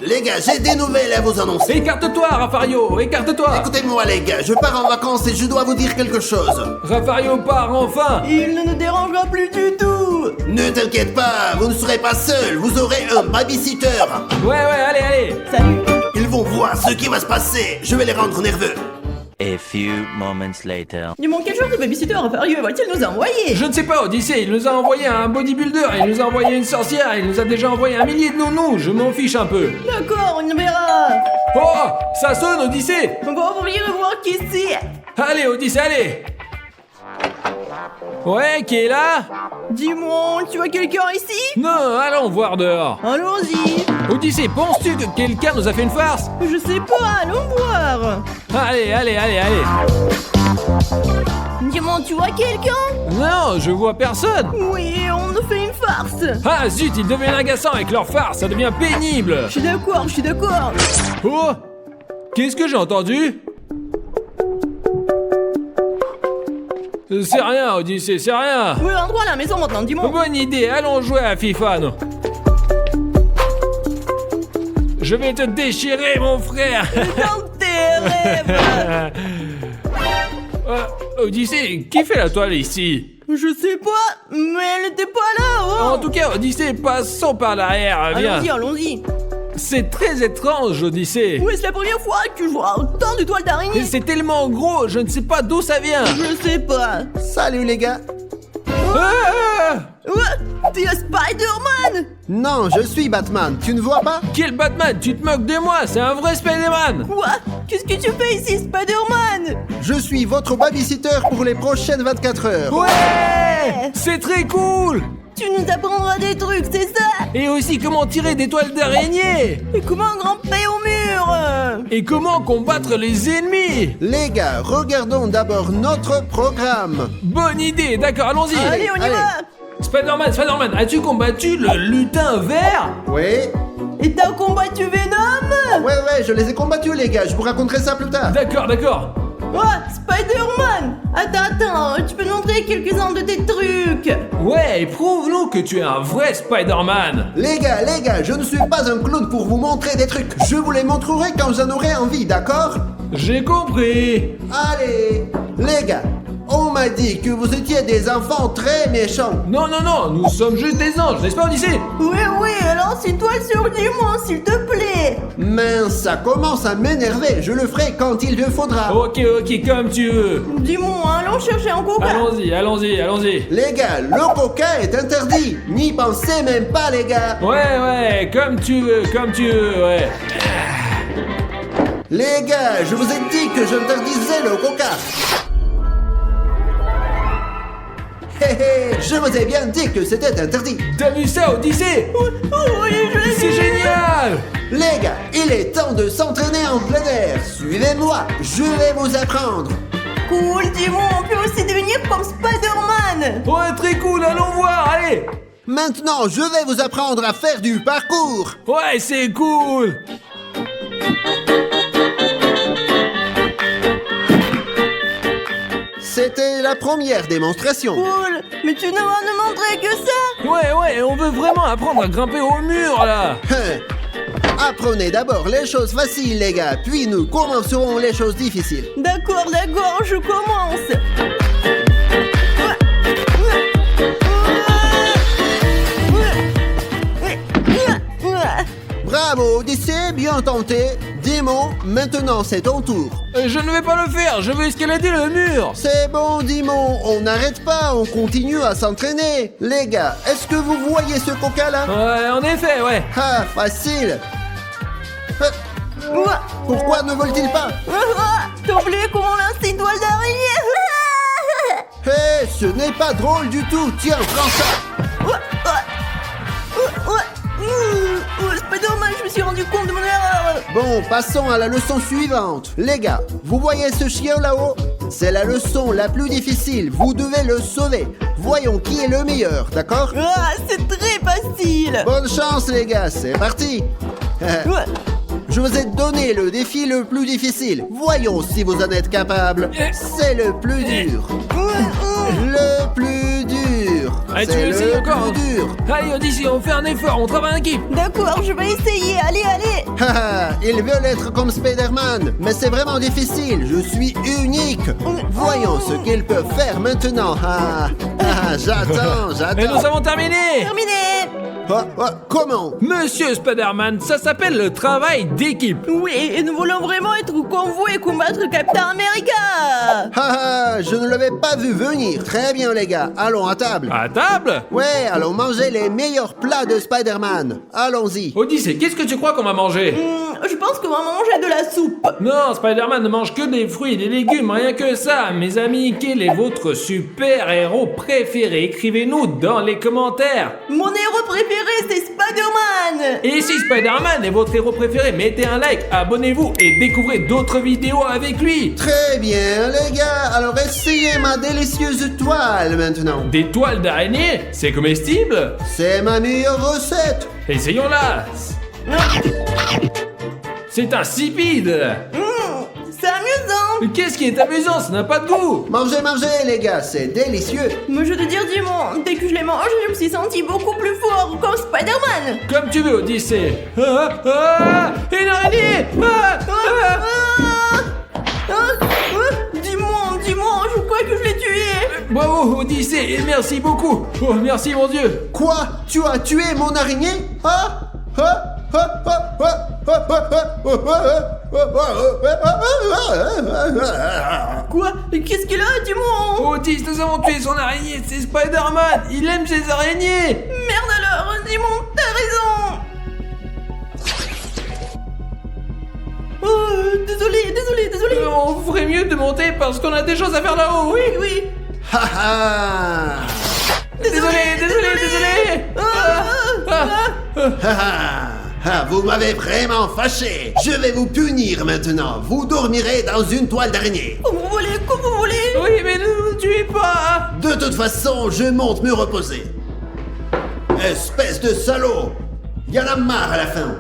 Les gars, j'ai des nouvelles à vous annoncer. Écarte-toi, Raffario, écarte-toi. Écoutez-moi les gars, je pars en vacances et je dois vous dire quelque chose. Raffario part enfin. Il ne nous dérangera plus du tout. Ne t'inquiète pas, vous ne serez pas seul, vous aurez un babysitter. Ouais, allez. Salut. Ils vont voir ce qui va se passer, je vais les rendre nerveux. A few moments later. Dis-moi, quel genre de babysitter Raffario va-t-il nous envoyer? Je ne sais pas, Odyssée, il nous a envoyé un bodybuilder, il nous a envoyé une sorcière, il nous a déjà envoyé 1 millier de nounous, je m'en fiche un peu. D'accord, on verra. Oh, ça sonne, Odyssée. On va ouvrir et voir qui c'est. Allez, Odyssée, allez. Ouais, qui est là? Dis-moi, tu vois quelqu'un ici? Non, allons voir dehors. Allons-y. Odyssée, penses-tu que quelqu'un nous a fait une farce? Je sais pas, allons voir. Allez. Dis-moi, tu vois quelqu'un? Non, je vois personne. Oui, on nous fait une farce. Ah zut, ils deviennent agaçants avec leur farce, ça devient pénible. Je suis d'accord. Oh, qu'est-ce que j'ai entendu? C'est rien, Odyssée, c'est rien. Oui, on droit à la maison maintenant, dis-moi. Bonne idée, allons jouer à FIFA, nous. Je vais te déchirer, mon frère. Dans tes rêves. Odyssée, qui fait la toile ici? Je sais pas, mais elle était pas là, oh. En tout cas, Odyssée, passons par l'arrière, viens. Allons-y. C'est très étrange, Odyssée. Oui, c'est la première fois que je vois autant de toiles d'araignée. Et c'est tellement gros, je ne sais pas d'où ça vient. Je sais pas. Salut les gars. Ah Ouais, t'es Spider-Man. Non, je suis Batman, tu ne vois pas? Quel Batman? Tu te moques de moi, c'est un vrai Spider-Man. Quoi? Qu'est-ce que tu fais ici, Spider-Man? Je suis votre babysitter pour les prochaines 24 heures. Ouais, c'est très cool. Tu nous apprendras des trucs, c'est ça? Et aussi comment tirer des toiles d'araignée. Et comment grimper au mur? Et comment combattre les ennemis. Les gars, regardons d'abord notre programme. Bonne idée, d'accord, allons-y. Allez, on y va. Spider-Man, as-tu combattu le lutin vert? Oui. Et t'as combattu Venom? Ouais, je les ai combattus les gars, je vous raconterai ça plus tard. D'accord. Ouais, Spider-Man. Attends, tu peux nous montrer quelques-uns de tes trucs? Ouais, prouve-nous que tu es un vrai Spider-Man. Les gars, je ne suis pas un clown pour vous montrer des trucs. Je vous les montrerai quand j'en aurai envie, d'accord? J'ai compris. Allez, les gars, on m'a dit que vous étiez des enfants très méchants. Non, nous sommes juste des anges, n'est-ce pas, Odyssée? Oui, alors si toi surgis-moi, s'il te plaît. Mince, ça commence à m'énerver. Je le ferai quand il le faudra. Ok, comme tu veux. Dis-moi, allons chercher un coca. Allons-y. Les gars, le coca est interdit. N'y pensez même pas, les gars. Ouais, comme tu veux, ouais. Les gars, je vous ai dit que j'interdisais le coca. Je vous ai bien dit que c'était interdit. T'as vu ça, Odyssée? Oui, je l'ai C'est vu. génial. Les gars, il est temps de s'entraîner en plein air. Suivez-moi, je vais vous apprendre. Cool, dis-moi, on peut aussi devenir comme Spider-Man. Ouais, très cool, allons voir, allez. Maintenant, je vais vous apprendre à faire du parcours. Ouais, c'est cool. C'était la première démonstration. Cool, mais tu ne vas nous montrer que ça? Ouais, on veut vraiment apprendre à grimper au mur, là. Apprenez d'abord les choses faciles, les gars, puis nous commencerons les choses difficiles. D'accord, je commence. Bravo, Odyssée, bien tenté. Dimon, maintenant c'est ton tour. Je ne vais pas le faire, je veux escalader le mur. C'est bon, Dimon, on n'arrête pas, on continue à s'entraîner. Les gars, est-ce que vous voyez ce coca là? Ouais, en effet, ouais. Ah, facile. Pourquoi ne vole-t-il pas? T'as oublié comment lancer une toile d'araignée? Hé, ce n'est pas drôle du tout. Tiens, prends ça. Spider-Man, je me suis rendu compte de mon erreur. Bon, passons à la leçon suivante. Les gars, vous voyez ce chien là-haut? C'est la leçon la plus difficile. Vous devez le sauver. Voyons qui est le meilleur, d'accord? C'est très facile. Bonne chance, les gars. C'est parti. Je vous ai donné le défi le plus difficile. Voyons si vous en êtes capable. C'est le plus dur. Le plus dur. Allez, tu C'est veux essayer le encore? plus dur. Allez, Odyssée, on fait un effort, on travaille en équipe. D'accord, je vais essayer. Allez. Haha, ils veulent être comme Spider-Man, mais c'est vraiment difficile. Je suis unique. Voyons ce qu'ils peuvent faire maintenant. J'attends. Et nous avons terminé. Terminé. Comment? Monsieur Spider-Man, ça s'appelle le travail d'équipe. Oui, et nous voulons vraiment être au convoi et combattre Captain America. Je ne l'avais pas vu venir. Très bien, les gars. Allons à table. À table? Ouais, allons manger les meilleurs plats de Spider-Man. Allons-y. Odyssée, qu'est-ce que tu crois qu'on va manger? Je pense qu'on va manger de la soupe. Non, Spider-Man ne mange que des fruits et des légumes, rien que ça. Mes amis, quel est votre super-héros préféré? Écrivez-nous dans les commentaires. Mon héros préféré, c'est Spider-Man. Et si Spider-Man est votre héros préféré, mettez un like, abonnez-vous et découvrez d'autres vidéos avec lui. Très bien, les gars. Alors essayez ma délicieuse toile maintenant. Des toiles d'araignée? C'est comestible? C'est ma meilleure recette. Essayons-la. C'est insipide. C'est amusant. Qu'est-ce qui est amusant? Ça n'a pas de goût. Mangez, les gars. C'est délicieux. Mais je te dire, Dimon, dès que je l'ai mangé, je me suis senti beaucoup plus fort, comme Spider-Man. Comme tu veux, Odyssée. Une araignée. Dis-moi, je crois que je l'ai tué. Bravo, Odyssée, et merci beaucoup. Oh, merci, mon Dieu. Quoi? Tu as tué mon araignée? Quoi? Qu'est-ce qu'il a, Dimon? Odyssée, nous avons tué son araignée. C'est Spider-Man. Il aime ses araignées. Merde alors, Dimon, t'as raison. Oh, désolé. On ferait mieux de monter parce qu'on a des choses à faire là-haut. Oui. Désolé. Vous m'avez vraiment fâché. Je vais vous punir maintenant. Vous dormirez dans une toile d'araignée. Comme vous voulez. Oui, mais ne nous tuez pas. De toute façon, je monte me reposer. Espèce de salaud. Y en a marre à la fin.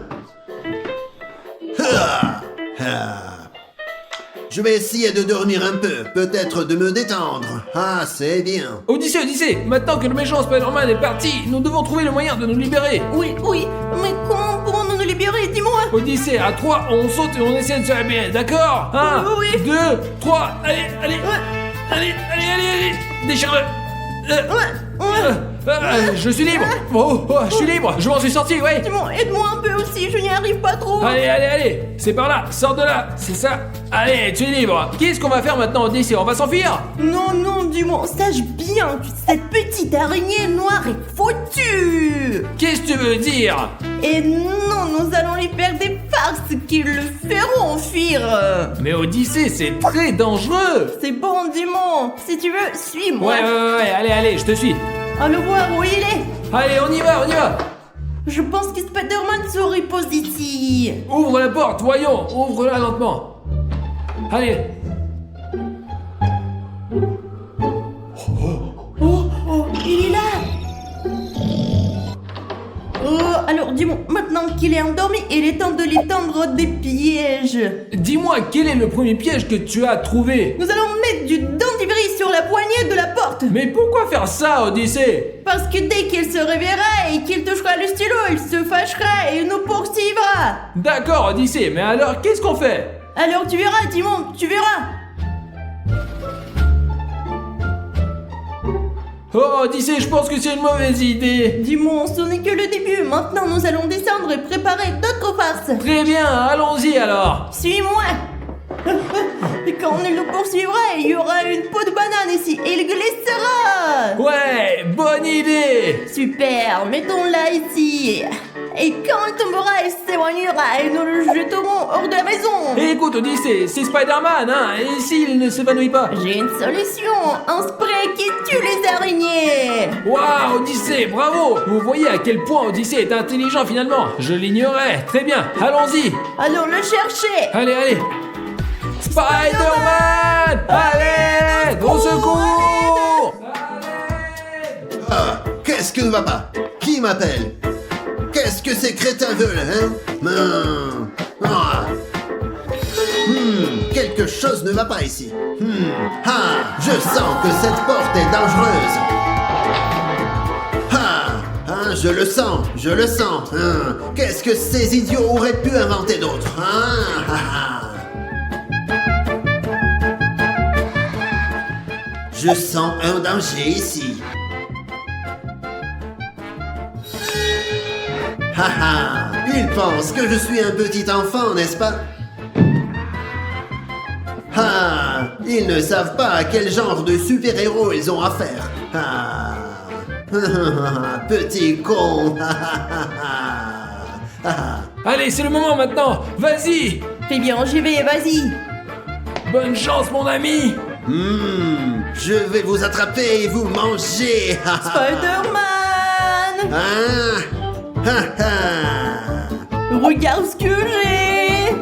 Je vais essayer de dormir un peu, peut-être de me détendre. C'est bien. Odyssée, maintenant que le méchant Spider-Man est parti, nous devons trouver le moyen de nous libérer. Oui, mais comment nous libérer, dis-moi. Odyssée, à 3, on saute et on essaie de se libérer, d'accord? 1, Oui. 2, 3, allez. Déchire-le. Je suis libre. Je suis libre. Je m'en suis sorti, ouais. Dis-moi, aide-moi un peu aussi, je n'y arrive pas trop. Allez. C'est par là. Sors de là. C'est ça. Allez, tu es libre. Qu'est-ce qu'on va faire maintenant, Odyssée? On va s'enfuir? Non, dis-moi, sache bien que cette petite araignée noire est foutue. Qu'est-ce que tu veux dire? Et non, nous allons lui faire des farces qui le feront fuir. Mais Odyssée, c'est très dangereux. C'est bon, dis-moi. Si tu veux, suis-moi. Ouais. Allez, je te suis. Allons voir où il est. Allez, on y va. Je pense que Spider-Man se repose ici. Ouvre la porte, voyons. Ouvre-la lentement. Allez. Oh, il est là. Alors dis-moi, maintenant qu'il est endormi, il est temps de lui tendre des pièges. Dis-moi, quel est le premier piège que tu as trouvé? Nous allons mettre du dentifrice sur la poignée de la porte. Mais pourquoi faire ça, Odyssée? Parce que dès qu'il se réveillera et qu'il touchera le stylo, il se fâchera et nous poursuivra. D'accord, Odyssée, mais alors qu'est-ce qu'on fait? Alors tu verras, Timon, tu verras. Oh, Odyssée, je pense que c'est une mauvaise idée. Dis-moi, ce n'est que le début. Maintenant, nous allons descendre et préparer d'autres farces. Très bien, allons-y alors. Suis-moi. Et quand il nous poursuivra, il y aura une peau de banane ici et il glissera. Ouais, bonne idée. Super, mettons-la ici. Et quand il tombera, il s'éloignera et nous le jeterons hors de la maison. Écoute, Odyssée, c'est Spider-Man, hein. Et s'il ne s'évanouit pas? J'ai une solution, un spray qui tue les araignées. Waouh, Odyssée, bravo. Vous voyez à quel point Odyssée est intelligent finalement. Je l'ignorais. Très bien, allons-y. Allons le chercher. Allez. Spider-Man! Allez! Au secours! Qu'est-ce que ne va pas? Qui m'appelle? Qu'est-ce que ces crétins veulent, hein? Quelque chose ne va pas ici. Je sens que cette porte est dangereuse. je le sens, je le sens. Hein. Qu'est-ce que ces idiots auraient pu inventer d'autre, hein? Je sens un danger ici. Haha, ils pensent que je suis un petit enfant, n'est-ce pas? Ah, ils ne savent pas à quel genre de super-héros ils ont affaire. Ah, petit con. Allez, c'est le moment maintenant. Vas-y. Fais bien, j'y vais, vas-y. Bonne chance, mon ami. Je vais vous attraper et vous manger. Spider-Man! Regarde ce que j'ai!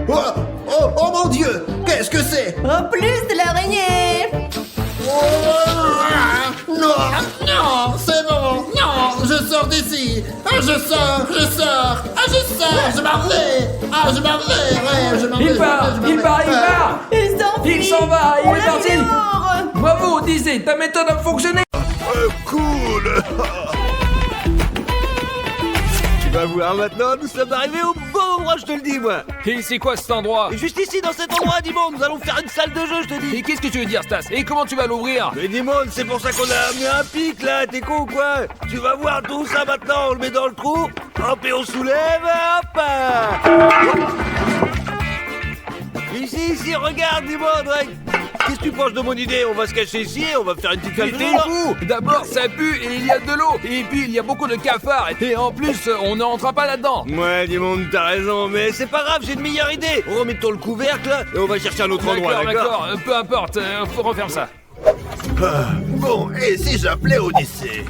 Oh mon Dieu! Qu'est-ce que c'est? En plus de l'araignée! Non, c'est bon, non, je sors d'ici. Je sors, je m'en vais. Je m'en vais. Il part. Il s'en va, il est parti. Bravo, Odyssée, ta méthode a fonctionné. Cool. Tu vas voir maintenant, nous sommes arrivés au bon endroit, je te le dis, moi. Et c'est quoi cet endroit? Et juste ici, dans cet endroit, Dimon, nous allons faire une salle de jeu, je te dis. Et qu'est-ce que tu veux dire, Stas? Et comment tu vas l'ouvrir? Mais Dimon, c'est pour ça qu'on a amené un pic, là, t'es con ou quoi? Tu vas voir tout ça maintenant, on le met dans le trou, hop, et on soulève, hop. Ici, regarde, Dimon, Drake. Qu'est-ce que tu penses de mon idée? On va se cacher ici et on va faire une petite T'es fou! D'abord, ça pue et il y a de l'eau. Et puis, il y a beaucoup de cafards. Et en plus, on n'entrera pas là-dedans. Ouais, Dimon, t'as raison, mais c'est pas grave, j'ai une meilleure idée. Remettons le couvercle et on va chercher un autre endroit, D'accord, peu importe, faut refaire ça. Bon, et si j'appelais Odyssée?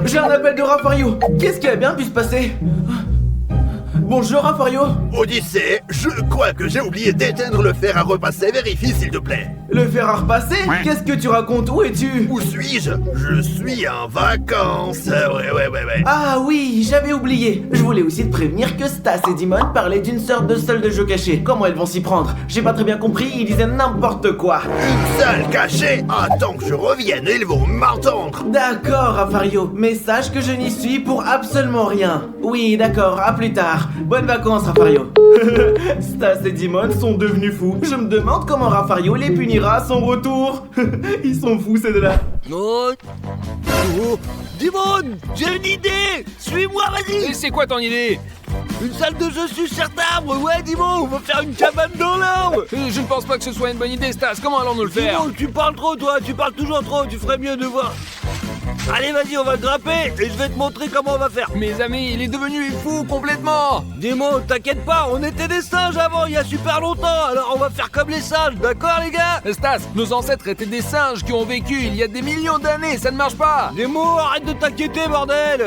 J'ai un appel de Raffario. Qu'est-ce qui a bien pu se passer? Bonjour Raffario. Odyssée, je crois que j'ai oublié d'éteindre le fer à repasser. Vérifie s'il te plaît. Le fer à repasser? Qu'est-ce que tu racontes? Où es-tu? Où suis-je? Je suis en vacances. Ouais. Ah oui, j'avais oublié. Je voulais aussi te prévenir que Stas et Dimon parlaient d'une sorte de salle de jeu cachée. Comment elles vont s'y prendre? J'ai pas très bien compris, ils disaient n'importe quoi. Une salle cachée? Attends que je revienne, ils vont m'entendre. D'accord Raffario, mais sache que je n'y suis pour absolument rien. Oui, d'accord, à plus tard. Bonnes vacances Raffario. Stas et Dimon sont devenus fous. Je me demande comment Raffario les punira à son retour. Ils sont fous ces deux-là. Oh, Dimon, j'ai une idée. Suis-moi, vas-y. Et c'est quoi ton idée? Une salle de jeu sur cet arbre. Ouais, Dimon, on va faire une cabane dans l'arbre. Je ne pense pas que ce soit une bonne idée, Stas. Comment allons-nous le faire? Dimon, tu parles trop, toi. Tu parles toujours trop. Tu ferais mieux de voir. Allez, vas-y, on va grimper et je vais te montrer comment on va faire. Mes amis, il est devenu fou complètement. Dimon, t'inquiète pas, on était des singes avant, il y a super longtemps, alors on va faire comme les singes, d'accord les gars? Stas, nos ancêtres étaient des singes qui ont vécu il y a des millions d'années, ça ne marche pas. Dimon, arrête de t'inquiéter, bordel.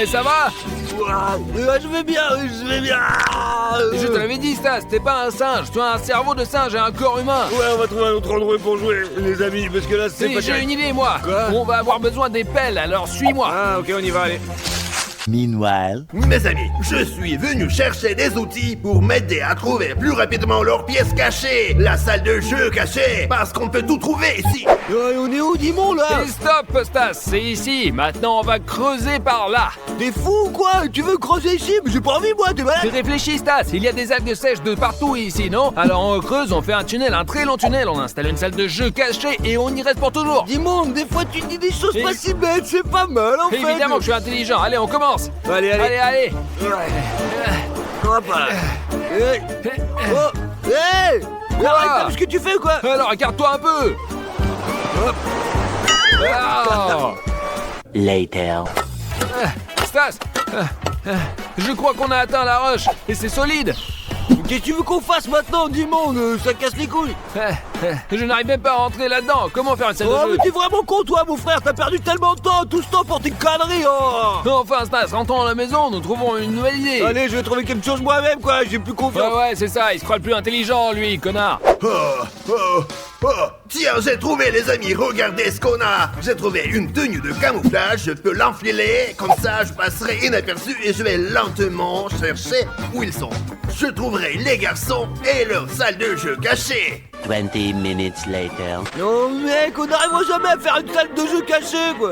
Et ça va? Je vais bien. Je te l'avais dit, Stas, t'es pas un singe, tu as un cerveau de singe et un corps humain. Ouais, on va trouver un autre endroit pour jouer, les amis, parce que là c'est pas J'ai une idée, moi. Quoi? On va avoir besoin des pelles, alors suis-moi. Ah, ok, on y va, allez. Meanwhile. Mes amis, je suis venu chercher des outils pour m'aider à trouver plus rapidement leurs pièces cachées. La salle de jeu cachée, parce qu'on peut tout trouver ici. On est où, Dimon, là? Et stop, Stas, c'est ici. Maintenant, on va creuser par là. T'es fou ou quoi? Tu veux creuser ici? Mais j'ai pas envie, moi, t'es malade? Réfléchis, Stas, il y a des algues sèches de partout ici, non? Alors on creuse, on fait un tunnel, un très long tunnel, on installe une salle de jeu cachée et on y reste pour toujours. Dimon, des fois tu dis des choses pas si bêtes, c'est pas mal en fait. Évidemment que je suis intelligent, allez, on commence. Allez. Allez. Hop là. Oh, hey! Quoi? Arrête, t'as vu ce que tu fais ou quoi? Alors, écarte-toi un peu. Hop. Ah. Later. Stas, je crois qu'on a atteint la roche et c'est solide. Qu'est-ce que tu veux qu'on fasse maintenant, Dimon? Ça casse les couilles. Je n'arrive même pas à rentrer là-dedans. Comment faire une salle de Oh, jeu? mais t'es vraiment con, toi, mon frère. T'as perdu tellement de temps, tout ce temps pour tes conneries. Oh. Enfin, Stas, rentrons à la maison, nous trouvons une nouvelle idée. Allez, je vais trouver quelque chose moi-même, quoi. J'ai plus confiance. Ouais, c'est ça, il se croit le plus intelligent, lui, connard. Tiens, j'ai trouvé les amis, regardez ce qu'on a. J'ai trouvé une tenue de camouflage, je peux l'enfiler, comme ça je passerai inaperçu et je vais lentement chercher où ils sont. Je trouverai les garçons et leur salle de jeu cachée. 20 minutes later. Non mec, on n'arrivera jamais à faire une salle de jeu cachée quoi.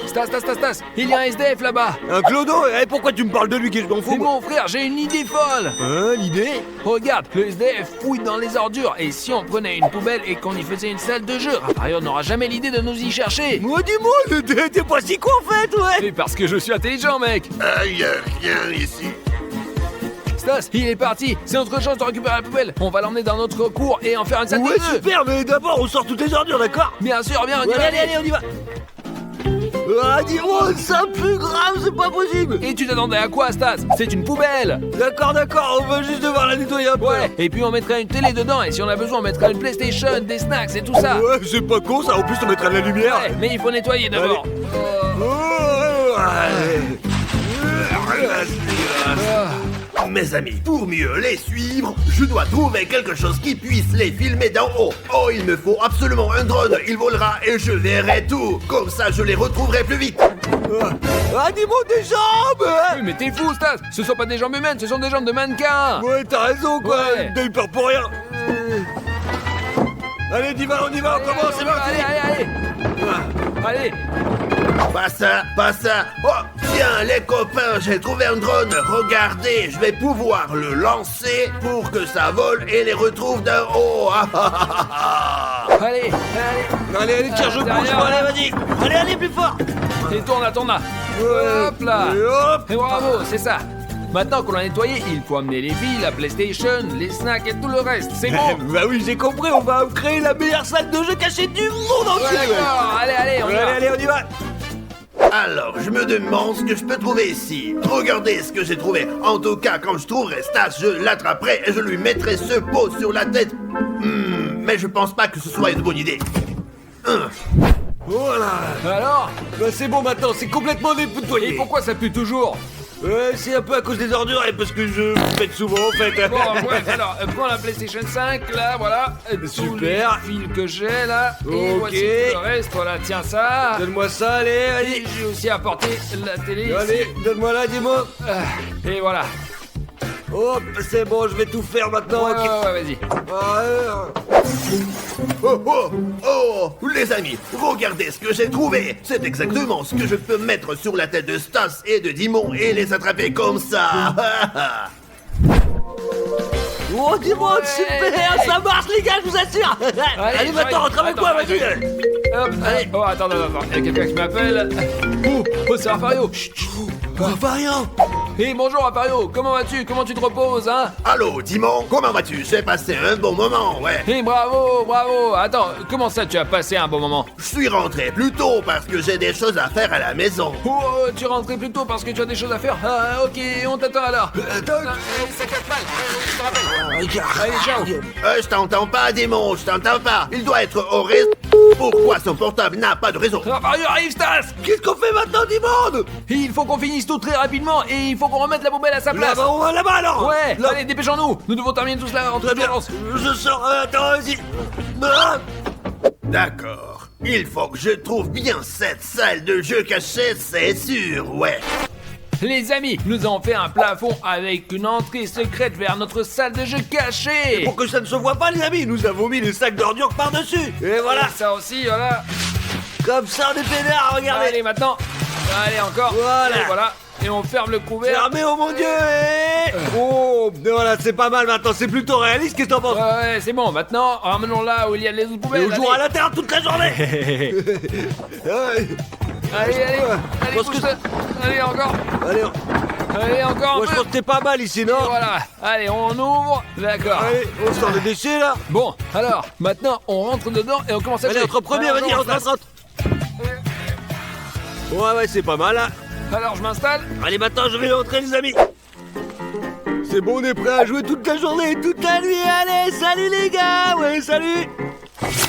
Stas, il y a un SDF là-bas. Un clodo, et pourquoi tu me parles de lui que je m'en Mais fous? mon frère, j'ai une idée folle. Hein, l'idée? Regarde, le SDF fouille dans les ordures. Et si on prenait une poubelle et qu'on y faisait une salle de jeu, Raphaël n'aura jamais l'idée de nous y chercher. Moi dis-moi, t'es pas si con en fait, ouais. Mais parce que je suis intelligent, mec. Y a rien ici. Stas, il est parti. C'est notre chance de récupérer la poubelle. On va l'emmener dans notre cours et en faire une salle Ouais, de jeu. super, mais d'abord on sort toutes les ordures, d'accord? Bien sûr, bien, on y va. Allez, on y va. Ah, dis-moi, ça plus grave, c'est pas possible. Et tu t'attendais à quoi, Stas? C'est une poubelle. D'accord, on va juste devoir la nettoyer un peu. Ouais, et puis on mettrait une télé dedans. Et si on a besoin, on mettra une PlayStation, des snacks et tout ça. Ouais, c'est pas con ça, en plus on mettra de la lumière. Ouais, mais il faut nettoyer d'abord. Mes amis, pour mieux les suivre, je dois trouver quelque chose qui puisse les filmer d'en haut. Oh, il me faut absolument un drone, il volera et je verrai tout. Comme ça, je les retrouverai plus vite. Ah, dis-moi des jambes. Oui, mais t'es fou, Stas. Ce sont pas des jambes humaines, ce sont des jambes de mannequin. Ouais, t'as raison quoi, Ouais. t'as eu peur pour rien. Allez, on y va, on commence, c'est parti. Allez. Pas ça. Oh, tiens, les copains, j'ai trouvé un drone. Regardez, je vais pouvoir le lancer pour que ça vole et les retrouve d'en haut. Allez. Allez, tiens, je bouge, Derrière, allez, vas-y. Allez, plus fort. Et tourne à ton là. Hop là. Et hop. Et bravo, c'est ça. Maintenant qu'on l'a nettoyé, il faut amener les billes, la PlayStation, les snacks et tout le reste. C'est bon. Bah oui, j'ai compris, on va créer la meilleure salle de jeu cachée du monde entier. Ouais, d'accord. Allez, on y va. Allez, on y va. Alors, je me demande ce que je peux trouver ici. Regardez ce que j'ai trouvé. En tout cas, quand je trouverai Stas, je l'attraperai et je lui mettrai ce pot sur la tête. Mais je pense pas que ce soit une bonne idée. Voilà. Alors, Bah c'est bon maintenant, c'est complètement et dépouillé. pourquoi ça pue toujours? C'est un peu à cause des ordures et parce que je pète souvent en fait. Bon, bref, alors, prends la PlayStation 5, là, voilà. Tous les Super. fils que j'ai, là. Et Ok. voici tout le reste, voilà, tiens ça. Donne-moi ça, allez, Et allez. j'ai aussi apporté la télé Allez, ici. donne-moi là, dis-moi. Et voilà. Hop, c'est bon, je vais tout faire maintenant. Ouais, ok. vas-y. Oh, les amis, regardez ce que j'ai trouvé. C'est exactement ce que je peux mettre sur la tête de Stas et de Dimon et les attraper comme ça. Oh, dis-moi, Ouais. super, ça marche les gars, je vous assure. Allez, maintenant, rentre avec moi, vas-y. Hop, allez. Oh, attends, il y a quelqu'un qui m'appelle. Oh, c'est Rafario. Chut. Variant. Bonjour Rafario, comment vas-tu? Comment tu te reposes, hein? Allô, Dimon, comment vas-tu? J'ai passé un bon moment, ouais. Bravo. Attends, comment ça tu as passé un bon moment? Je suis rentré plus tôt parce que j'ai des choses à faire à la maison. Oh, tu es rentré plus tôt parce que tu as des choses à faire? Ah, ok, on t'attend alors. Ça casse mal, je te rappelle. Allez, ciao. Je t'entends pas, Dimon, je t'entends pas. Il doit être au réseau. Pourquoi son portable n'a pas de réseau? Rafario, arrive, Stas! Qu'est-ce qu'on fait maintenant, dis-moi? Il faut qu'on finisse tout très rapidement et il faut qu'on remette la poubelle à sa place. Là-bas, on va là-bas alors. Ouais, Là. allez, dépêchons-nous. Nous devons terminer tout cela en toute Très bien, urgence. je sors, attends, vas-y. Ah. D'accord. Il faut que je trouve bien cette salle de jeu cachée, c'est sûr, ouais. Les amis, nous avons fait un plafond avec une entrée secrète vers notre salle de jeu cachée. Pour que ça ne se voit pas, les amis, nous avons mis les sacs d'ordures par-dessus. Et voilà, Ça aussi, voilà. comme ça on est pédard, regardez. Allez, maintenant. Allez, encore. Voilà. Et voilà. Et on ferme le couvert. Fermé, oh mon dieu. Oh, mais voilà, c'est pas mal maintenant, c'est plutôt réaliste, qu'est-ce que t'en penses? Ouais, c'est bon. Maintenant, ramenons là où il y a les autres Et poubelles. on jouera à l'intérieur toute la journée. Allez, Parce que- pousse-le. Allez, encore. Allez, Encore moi un je peu. pense que t'es pas mal ici, non? Et voilà. Allez, on ouvre. D'accord. Allez, on sort les déchets là. Bon, alors, maintenant, on rentre dedans et on commence à Allez, jouer. entre premier, Alors, vas-y, je rentre. m'installe. Ouais, c'est pas mal là. Alors, je m'installe. Allez, maintenant je vais rentrer, les amis. C'est bon, on est prêt à jouer toute la journée et toute la nuit. Allez, salut les gars. Ouais, salut.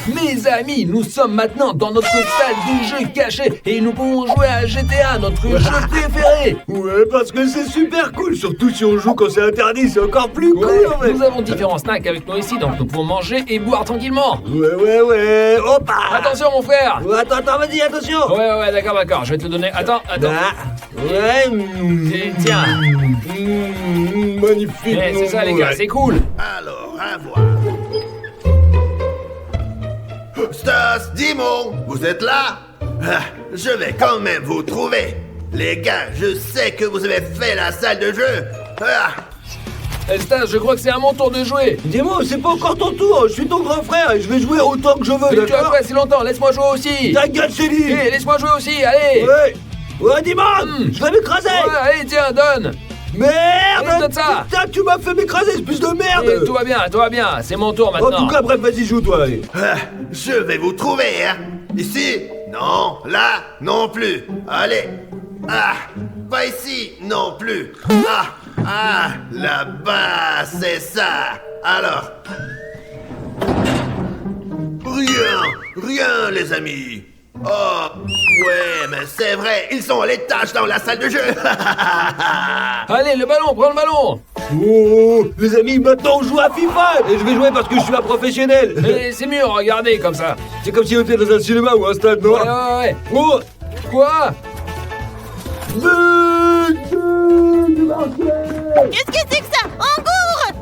Mes amis, nous sommes maintenant dans notre salle de jeu cachée et nous pouvons jouer à GTA, notre jeu préféré. Ouais, parce que c'est super cool, surtout si on joue quand c'est interdit, c'est encore plus cool en fait. Nous avons différents snacks avec nous ici, donc nous pouvons manger et boire tranquillement. Ouais, hop. Attention mon frère. Attends, vas-y, attention. Ouais, d'accord, je vais te le donner. Attends. Ouais. Tiens. Magnifique. C'est ça les gars, c'est cool. Alors, à voir. Stas, Dimon, vous êtes là? Ah, je vais quand même vous trouver. Les gars, je sais que vous avez fait la salle de jeu. Ah, Stas, je crois que c'est à mon tour de jouer. Dis-moi, c'est pas encore ton tour, je suis ton grand frère et je vais jouer autant que je veux, Mais tu as d'accord? pas si longtemps, laisse-moi jouer aussi. Ta gueule, Céline. Laisse-moi jouer aussi, allez. Ouais, Dimon, je vais m'écraser. Ouais, allez, tiens, donne. Merde. Allez, donne ça. Putain, tu m'as fait m'écraser, espèce de merde. Tout va bien, c'est mon tour En maintenant. tout cas, bref, vas-y, joue toi, allez. ah, je vais vous trouver, hein. Ici? Non. Là? Non plus. Allez. Ah, pas ici non plus. Ah, là-bas, c'est ça. Alors. Rien, les amis. Oh, ouais, mais c'est vrai, ils sont à l'étage dans la salle de jeu. Allez, le ballon, prends le ballon. Oh, les amis, maintenant on joue à FIFA. Et je vais jouer parce que je suis un professionnel. Et c'est mieux, regardez comme ça. C'est comme si on était dans un cinéma ou un stade, non? Ouais. Oh, Quoi? Qu'est-ce que c'est que ça? Angour!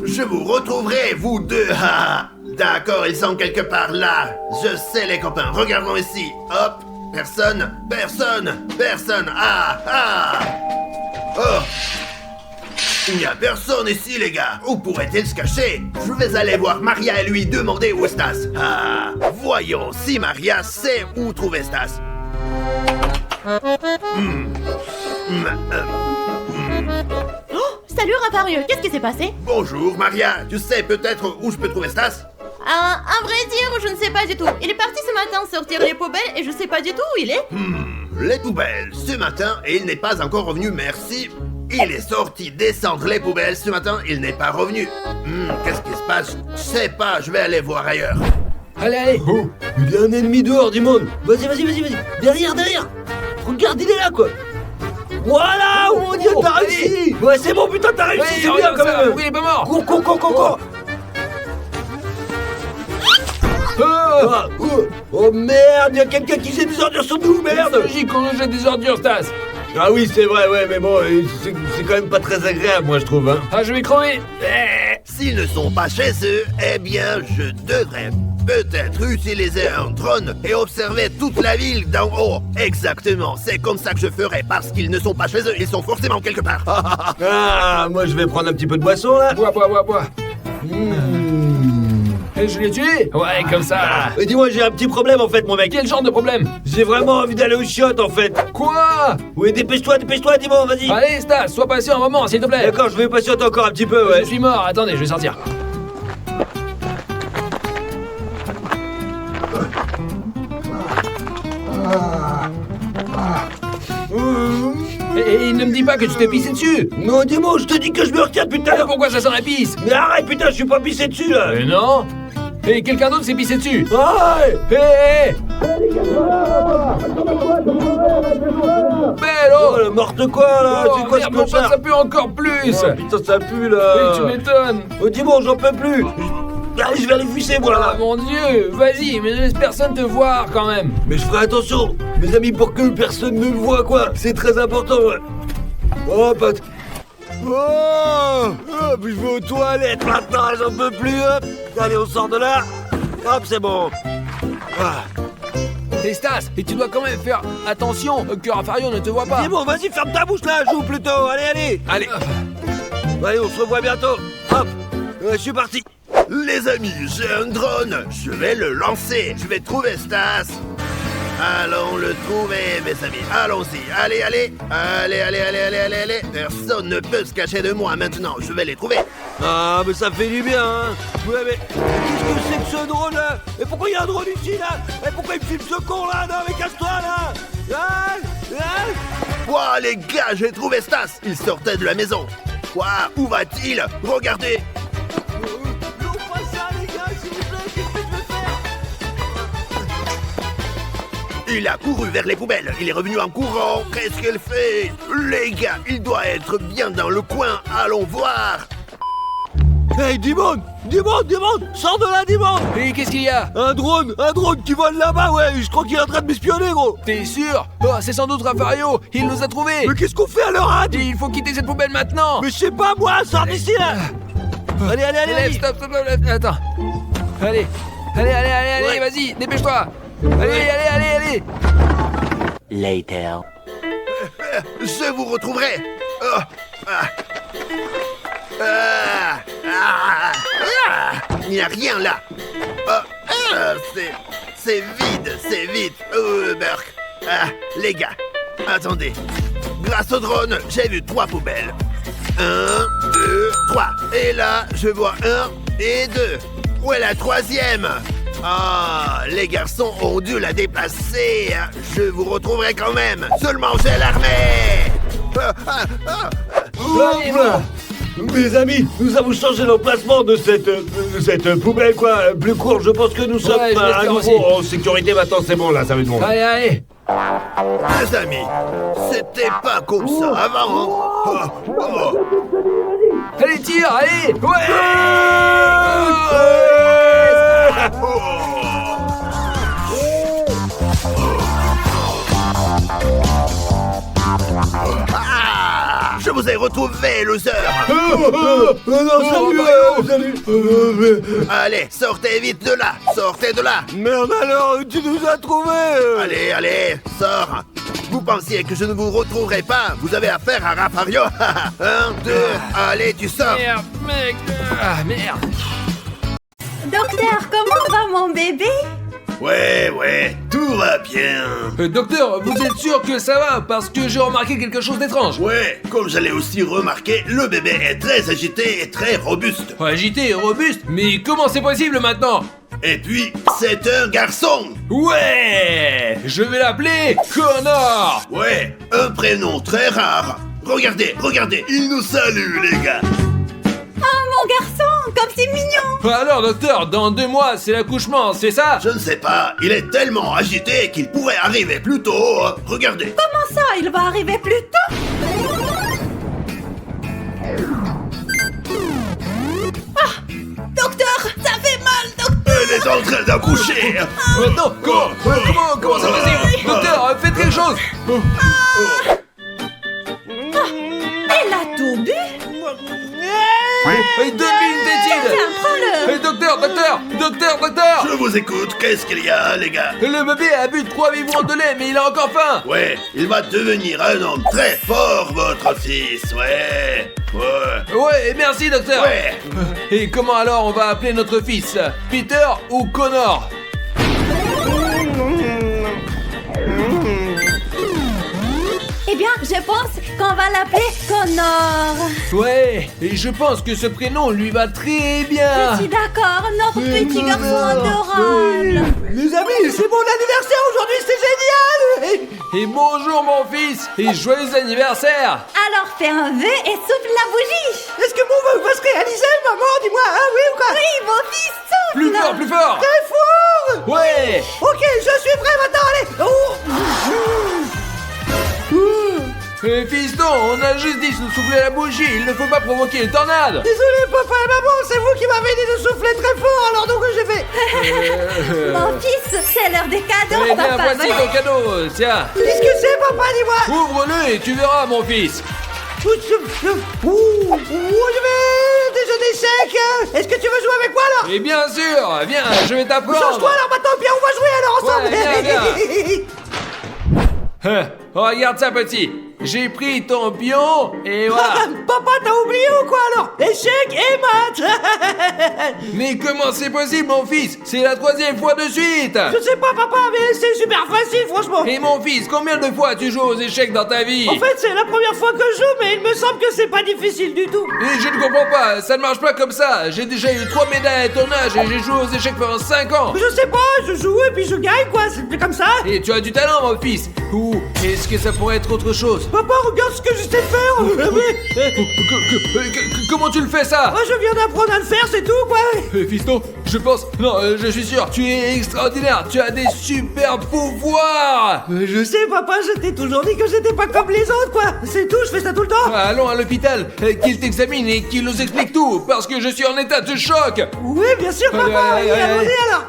Je vous retrouverai, vous deux. Ah, d'accord, ils sont quelque part là. Je sais, les copains. Regardons ici. Hop. Personne. Oh. Il n'y a personne ici, les gars. Où pourrait-il se cacher? Je vais aller voir Maria et lui demander où est Stas. Ah, voyons si Maria sait où trouver Stas. Salut Raphaël, qu'est-ce qui s'est passé? Bonjour, Maria. Tu sais peut-être où je peux trouver Stas? À vrai dire, je ne sais pas du tout. Il est parti ce matin sortir les poubelles et je sais pas du tout où il est. Les poubelles ce matin et il n'est pas encore revenu, merci. Il est sorti descendre les poubelles ce matin, il n'est pas revenu. Qu'est-ce qui se passe? Je sais pas, je vais aller voir ailleurs. Allez. Oh, il y a un ennemi dehors, Dimon. Vas-y. Derrière. Regarde, il est là, quoi. Voilà, oh mon Dieu, t'as réussi. Ouais, c'est bon, putain, t'as réussi, c'est bien regarde quand ça. même. Oui, il est pas mort. Cours. Oh merde, y'a quelqu'un qui jette des ordures sur nous, merde. C'est logique qu'on nous jette des ordures, Stas. Ah oui, c'est vrai, ouais, mais bon, c'est quand même pas très agréable, moi, je trouve, hein. Ah, je vais crever. S'ils ne sont pas chez eux, eh bien, je devrais peut-être utiliser un drone et observer toute la ville d'en haut. Exactement, c'est comme ça que je ferai, parce qu'ils ne sont pas chez eux, ils sont forcément quelque part. Ah, moi, je vais prendre un petit peu de boisson, là. Bois. Et je l'ai tué. Ouais, comme ça. Et dis-moi, j'ai un petit problème, en fait, mon mec. Quel genre de problème? J'ai vraiment envie d'aller au chiottes, en fait. Quoi? Oui, dépêche-toi, dis-moi, vas-y. Allez, Stas, sois patient un moment, s'il te plaît. D'accord, je vais patienter encore un petit peu, ouais. Je suis mort, attendez, je vais sortir. Et ne me dis pas que tu t'es pissé dessus. Non, dis-moi, je te dis que je me retiens depuis tout à l'heure. Pourquoi ça sent la pisse? Mais arrête, putain, je suis pas pissé dessus, là. Mais non. Et quelqu'un d'autre s'est pissé dessus. Ouais. Hé. Bello. Oh, n'importe quoi, là. Oh, c'est quoi merde, ce mon pote, connard? ça pue encore plus. Oh, putain, ça pue, là. Et tu m'étonnes. Oh, dis-moi, j'en peux plus. Allez, je vais aller visser, moi, Ah là. mon Dieu, vas-y, mais ne laisse personne te voir quand même. Mais je ferai attention, mes amis, pour que personne ne me voit, quoi. C'est très important, ouais. Oh, pote. Oh, puis je vais aux toilettes maintenant, j'en peux plus, hop. Allez, on sort de là. Hop, c'est bon. Ah. Et Stas, et tu dois quand même faire attention que Raphaël ne te voit pas. C'est bon, vas-y, ferme ta bouche, là, joue plutôt. Allez. Allez, on se revoit bientôt. Hop, je suis parti. Les amis, j'ai un drone, je vais le lancer, je vais trouver Stas. Allons le trouver, mes amis, allons-y, allez. Personne ne peut se cacher de moi maintenant, je vais les trouver. Ah, mais ça fait du bien, hein. Ouais, mais qu'est-ce que c'est que ce drone, là? Et pourquoi il y a un drone ici, là? Et pourquoi il me filme ce con, là? Non, mais casse-toi, là. Ouah, les gars, j'ai trouvé Stas, il sortait de la maison. Ouah, où va-t-il? Regardez. Il a couru vers les poubelles. Il est revenu en courant. Qu'est-ce qu'il fait? Les gars, il doit être bien dans le coin. Allons voir. Hey, Dimon! Sors de là, Dimon! Et qu'est-ce qu'il y a? Un drone qui vole là-bas, ouais! Je crois qu'il est en train de m'espionner, gros! T'es sûr? Oh, c'est sans doute Raffario. Il nous a trouvés. Mais qu'est-ce qu'on fait alors, hein? Il faut quitter cette poubelle maintenant. Mais je sais pas, moi! Sors d'ici, là! Allez! Stop, attends. Allez, Ouais. vas-y, dépêche-toi. Allez. Later. Je vous retrouverai. Oh. Il n'y a rien là. C'est vide. Burk. Les gars, attendez. Grâce au drone, j'ai vu 3 poubelles. 1, 2, 3. Et là, je vois 1 et 2. Où est la 3e? Ah, les garçons ont dû la déplacer. Je vous retrouverai quand même. Seulement j'ai l'armée. Mes amis, nous avons changé l'emplacement de cette poubelle, quoi. Plus court, je pense que nous sommes Ouais, je à l'espère nouveau aussi. en sécurité maintenant, c'est bon, là, ça va être bon. Allez. Les amis, c'était pas comme ça avant. Hein. Allez, tire, allez. Ouais. Je vous ai retrouvé, loser. Non, salut. Allez, sortez vite de là. Sortez de là. Merde alors, tu nous as trouvés. Allez, sors. Vous pensiez que je ne vous retrouverais pas? Vous avez affaire à Raffario. 1, 2, allez, tu sors. Merde, mec. Merde. Docteur, comment va mon bébé? Ouais, tout va bien. Docteur, vous êtes sûr que ça va? Parce que j'ai remarqué quelque chose d'étrange. Ouais, comme j'allais aussi remarquer, le bébé est très agité et très robuste. Agité et robuste? Mais comment c'est possible maintenant? Et puis, c'est un garçon. Ouais! Je vais l'appeler Connor! Ouais, un prénom très rare. Regardez, il nous salue, les gars. Oh mon garçon, comme c'est mignon! Alors docteur, dans 2 mois, c'est l'accouchement, c'est ça? Je ne sais pas, il est tellement agité qu'il pourrait arriver plus tôt. Regardez. Comment ça, il va arriver plus tôt? Ah! Docteur, ça fait mal, docteur! Elle est en train d'accoucher. Maintenant, comment c'est possible? Docteur, faites quelque chose! Elle a tout bu? Donne-lui une tétine! Tiens, prends-le! Docteur! Je vous écoute, qu'est-ce qu'il y a, les gars? Le bébé a bu 3 biberons de lait, mais il a encore faim! Ouais, il va devenir un homme très fort, votre fils, ouais. Ouais, merci docteur! Ouais. Et comment alors on va appeler notre fils? Peter ou Connor? Eh bien, je pense qu'on va l'appeler Connor. Ouais, et je pense que ce prénom lui va très bien! Je suis d'accord, notre petit garçon adorable. Les amis, c'est mon anniversaire aujourd'hui, c'est génial. Et bonjour mon fils! Et joyeux anniversaire! Alors fais un vœu et souffle la bougie. Est-ce que mon vœu va se réaliser, maman? Dis-moi, oui ou quoi? Oui, mon fils, souffle. Plus fort! Très fort. Ouais! Ok, je suis prêt maintenant, allez. Fiston, on a juste dit de souffler la bougie, il ne faut pas provoquer une tornade! Désolé, papa et maman, c'est vous qui m'avez dit de souffler très fort, alors donc j'ai fait. Mon fils, c'est l'heure des cadeaux, Eh bien, papa. voici ton cadeau, tiens! Qu'est-ce que c'est, papa? Dis-moi. Ouvre-le et tu verras, mon fils! Je vais des jeux d'échecs. Est-ce que tu veux jouer avec moi alors? Et bien sûr, viens, je vais t'apprendre! Change-toi alors maintenant, bien on va jouer alors ensemble. Ouais, viens. Regarde ça, petit! J'ai pris ton pion et voilà! Papa, t'as oublié ou quoi alors? Échecs et maths. Mais comment c'est possible, mon fils? C'est la 3e fois de suite! Je sais pas, papa, mais c'est super facile, franchement. Et mon fils, combien de fois tu joues aux échecs dans ta vie? En fait, c'est la première fois que je joue, mais il me semble que c'est pas difficile du tout. Et je ne comprends pas, ça ne marche pas comme ça! J'ai déjà eu 3 médailles à ton âge et j'ai joué aux échecs pendant 5 ans! Je sais pas, je joue et puis je gagne, quoi, c'est comme ça. Et tu as du talent, mon fils! Ou est-ce est-ce que ça pourrait être autre chose? Papa, regarde ce que je sais faire. Comment tu le fais ça? Moi, je viens d'apprendre à le faire, c'est tout, quoi. Fiston, je pense... Non, je suis sûr, tu es extraordinaire, tu as des super pouvoirs. Je sais, papa, je t'ai toujours dit que j'étais pas comme les autres, quoi. C'est tout, je fais ça tout le temps. Allons à l'hôpital, qu'il t'examine et qu'il nous explique tout, parce que je suis en état de choc. Oui, bien sûr, papa. Allez, allez, Allons-y, alors.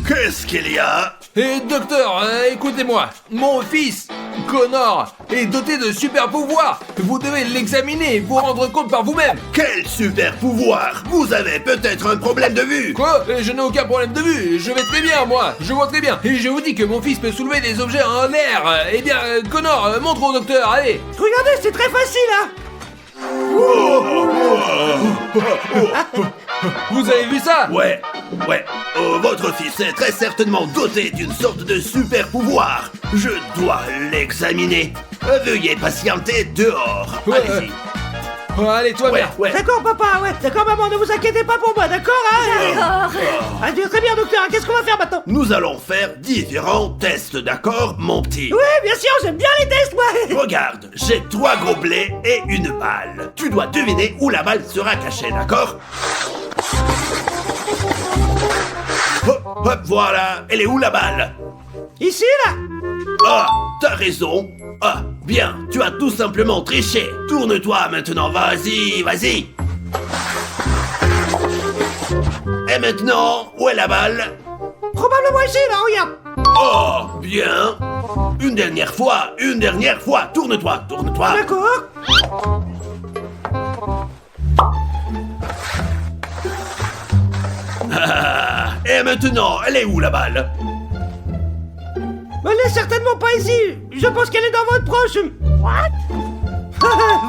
Qu'est-ce qu'il y a? Et docteur, écoutez-moi, mon fils, Connor, est doté de super pouvoirs. Vous devez l'examiner et vous rendre compte par vous-même. Quel super pouvoir! Vous avez peut-être un problème de vue! Quoi? Je n'ai aucun problème de vue, je vais très bien moi, je vois très bien. Et je vous dis que mon fils peut soulever des objets en l'air. Eh bien, Connor, montre au docteur, allez. Regardez, c'est très facile, hein. Vous avez vu ça? Ouais. Votre fils est très certainement doté d'une sorte de super pouvoir. Je dois l'examiner. Veuillez patienter dehors. Ouais. Allez-y. Oh, allez, toi bien. Ouais. D'accord, papa, ouais. D'accord, maman, ne vous inquiétez pas pour moi, d'accord, hein. D'accord. Ah, très bien, docteur, qu'est-ce qu'on va faire maintenant? Nous allons faire différents tests, d'accord, mon petit? Oui, bien sûr, j'aime bien les tests, moi. Regarde, j'ai 3 gobelets et une balle. Tu dois deviner où la balle sera cachée, d'accord? Hop, voilà. Elle est où la balle? Ici, là. Ah, t'as raison. Ah, bien, tu as tout simplement triché. Tourne-toi maintenant, vas-y. Et maintenant, où est la balle? Probablement ici, là, regarde. Oh, bien. Une dernière fois. Tourne-toi. D'accord. Ah, et maintenant, elle est où la balle? Elle est certainement pas ici. Je pense qu'elle est dans votre proche. What?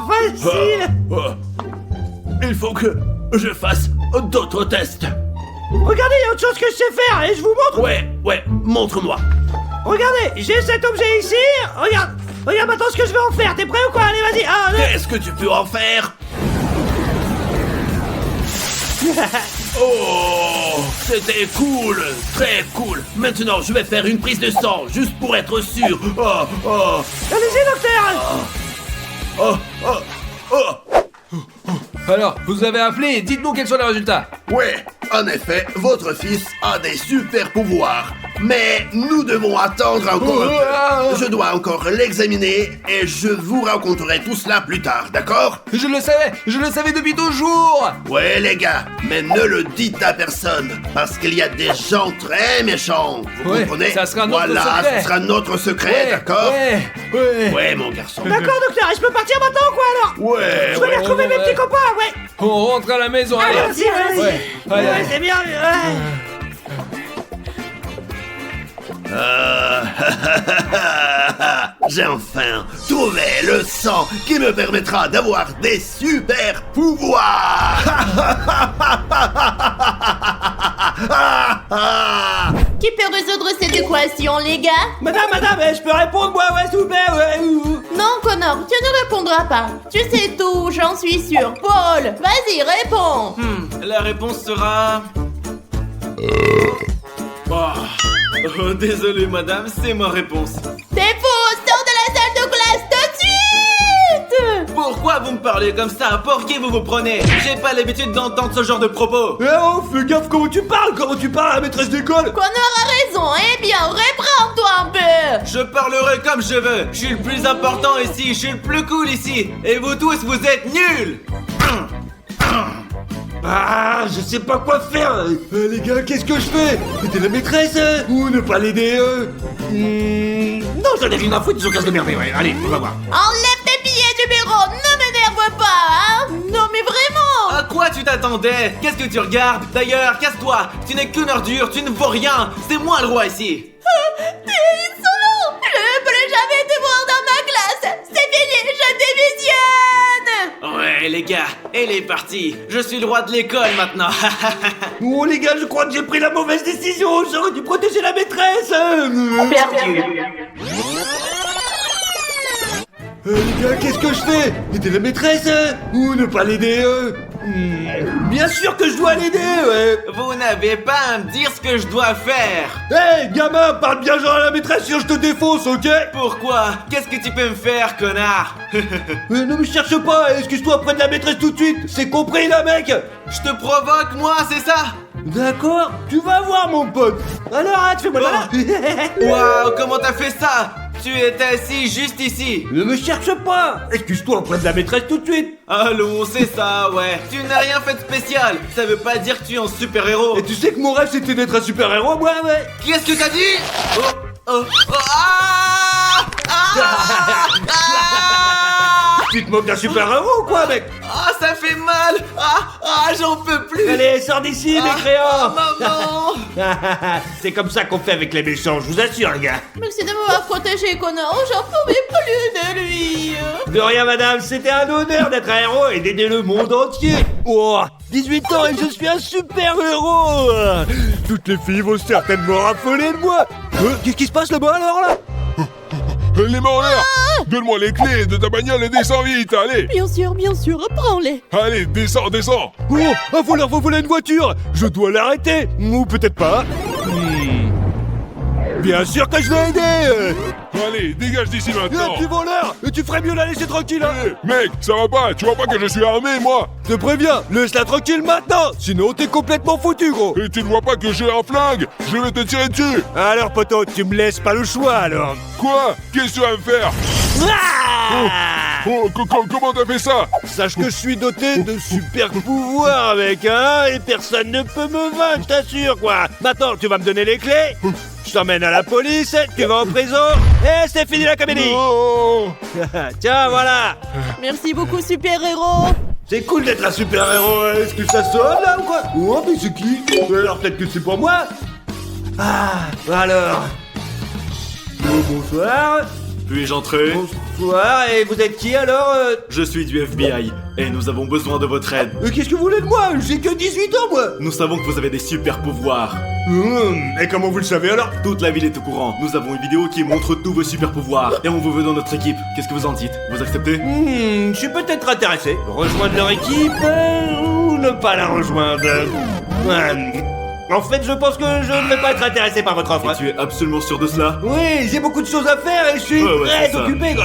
Facile. Il faut que je fasse d'autres tests. Regardez, il y a autre chose que je sais faire et je vous montre. Ouais, montre-moi. Regardez, j'ai cet objet ici. Regarde maintenant ce que je vais en faire. T'es prêt ou quoi? Allez, vas-y. Ah, Qu'est-ce que tu peux en faire? Oh, c'était cool, très cool. Maintenant, je vais faire une prise de sang, juste pour être sûr. Allez-y, docteur. Alors, vous avez appelé, dites-nous quels sont les résultats. Ouais, en effet, votre fils a des super pouvoirs. Mais nous devons attendre encore un peu. Je dois encore l'examiner et je vous raconterai tout cela plus tard, d'accord? Je le savais depuis toujours. Ouais, les gars, mais ne le dites à personne, parce qu'il y a des gens très méchants. Vous Ouais, comprenez? ça sera notre secret. Ce sera notre secret, d'accord? Ouais, mon garçon. D'accord, docteur. Et je peux partir maintenant ou quoi alors? Ouais, Je vais aller retrouver mes petits copains, ouais. On rentre à la maison, allez. Vas-y. Ouais, allez, allez. C'est bien. J'ai enfin trouvé le sang qui me permettra d'avoir des super pouvoirs. Qui peut résoudre cette équation, les gars? Madame, je peux répondre, moi, ouais, s'il vous plaît, ouais. Non, Connor, tu ne répondras pas. Tu sais tout, j'en suis sûr. Paul, vas-y, réponds. La réponse sera... Oh, désolé madame, c'est ma réponse. T'es faux, sors de la salle de classe tout de suite. Pourquoi vous me parlez comme ça? Pour qui vous vous prenez? J'ai pas l'habitude d'entendre ce genre de propos. Eh oh, fais gaffe comment tu parles à la maîtresse d'école. Connor a raison, eh bien, reprends-toi un peu. Je parlerai comme je veux. Je suis le plus important ici, je suis le plus cool ici. Et vous tous, vous êtes nuls. Ah, je sais pas quoi faire. Les gars, qu'est-ce que je fais? Aider la maîtresse ou ne pas l'aider Non, j'en ai rien à foutre, ils ont casse de merde. Ouais, allez, on va voir. Enlève tes billets du bureau, ne m'énerve pas, hein. Non, mais vraiment. À quoi tu t'attendais? Qu'est-ce que tu regardes? D'ailleurs, casse-toi. Tu n'es qu'une ordure, tu ne vaux rien. C'est moi le roi ici. T'es insolent. Je ne pourrai jamais te voir dans ma classe. C'est fini, je démissionne. Ouais, les gars, elle est partie. Je suis le roi de l'école maintenant. Oh les gars, je crois que j'ai pris la mauvaise décision. J'aurais dû protéger la maîtresse. Perdu. Les gars, qu'est-ce que je fais? Aider la maîtresse ou ne pas l'aider Bien sûr que je dois l'aider, ouais. Vous n'avez pas à me dire ce que je dois faire. Hé, gamin, parle bien genre à la maîtresse, sinon je te défonce, ok? Pourquoi? Qu'est-ce que tu peux me faire, connard? Ne me cherche pas, excuse-toi auprès de la maîtresse tout de suite. C'est compris, là, mec? Je te provoque, moi, c'est ça? D'accord, tu vas voir, mon pote. Alors, arrête, fais-moi là. Waouh, comment t'as fait ça? Tu étais assis juste ici. Ne me cherche pas. Excuse-toi auprès de la maîtresse tout de suite. Allons, c'est ça, ouais. Tu n'as rien fait de spécial. Ça veut pas dire que tu es un super-héros. Et tu sais que mon rêve c'était d'être un super-héros, moi, ouais. Qu'est-ce que t'as dit? Oh, oh, oh, ah! Ah! Ah! Tu te moques d'un super-héros ou quoi, mec? Ah, ça fait mal! Ah, j'en peux plus! Allez, sors d'ici, mécréant. Maman! C'est comme ça qu'on fait avec les méchants, je vous assure, les gars. Merci de m'avoir protégé, connard. J'en pouvais plus de lui. De rien, madame, c'était un honneur d'être un héros et d'aider le monde entier. Oh, 18 ans et je suis un super-héros. Toutes les filles vont certainement raffoler de moi. Qu'est-ce qui se passe là-bas, alors, là? Les mains en l'air. Donne-moi les clés de ta bagnole et descends vite, allez. Bien sûr, prends-les. Allez, descends. Oh, un voleur va voler une voiture. Je dois l'arrêter. Ou peut-être pas. Bien sûr que je vais aider. Allez, dégage d'ici maintenant. Petit voleur, tu ferais mieux la laisser tranquille, hein. Mec, ça va pas, tu vois pas que je suis armé, moi. Je te préviens, laisse-la tranquille maintenant. Sinon, t'es complètement foutu, gros. Et tu ne vois pas que j'ai un flingue. Je vais te tirer dessus. Alors, poteau, tu me laisses pas le choix, alors. Quoi? Qu'est-ce que tu vas me faire? Oh, comment t'as fait ça? Sache que je suis doté de super pouvoirs, mec, hein. Et personne ne peut me vaincre, je t'assure, quoi. Maintenant, tu vas me donner les clés. Je t'emmène à la police, tu vas en prison, et c'est fini la comédie. Oh. Tiens, voilà. Merci beaucoup, super-héros. C'est cool d'être un super-héros, est-ce que ça sonne, là, ou quoi? Oh, mais c'est qui? Alors, peut-être que c'est pour moi. Ah, alors... Bonsoir. Puis-je entrer? Bonsoir, et vous êtes qui, alors? Je suis du FBI, et nous avons besoin de votre aide. Qu'est-ce que vous voulez de moi? J'ai que 18 ans, moi. Nous savons que vous avez des super pouvoirs. Et comment vous le savez, alors? Toute la ville est au courant. Nous avons une vidéo qui montre tous vos super pouvoirs. Et on vous veut dans notre équipe. Qu'est-ce que vous en dites? Vous acceptez? Je suis peut-être intéressé. Rejoindre leur équipe ou ne pas la rejoindre? En fait, je pense que je ne vais pas être intéressé par votre offre. Et tu es absolument sûr de cela? Oui, j'ai beaucoup de choses à faire et je suis Ouais, très c'est ça. occupé, quoi.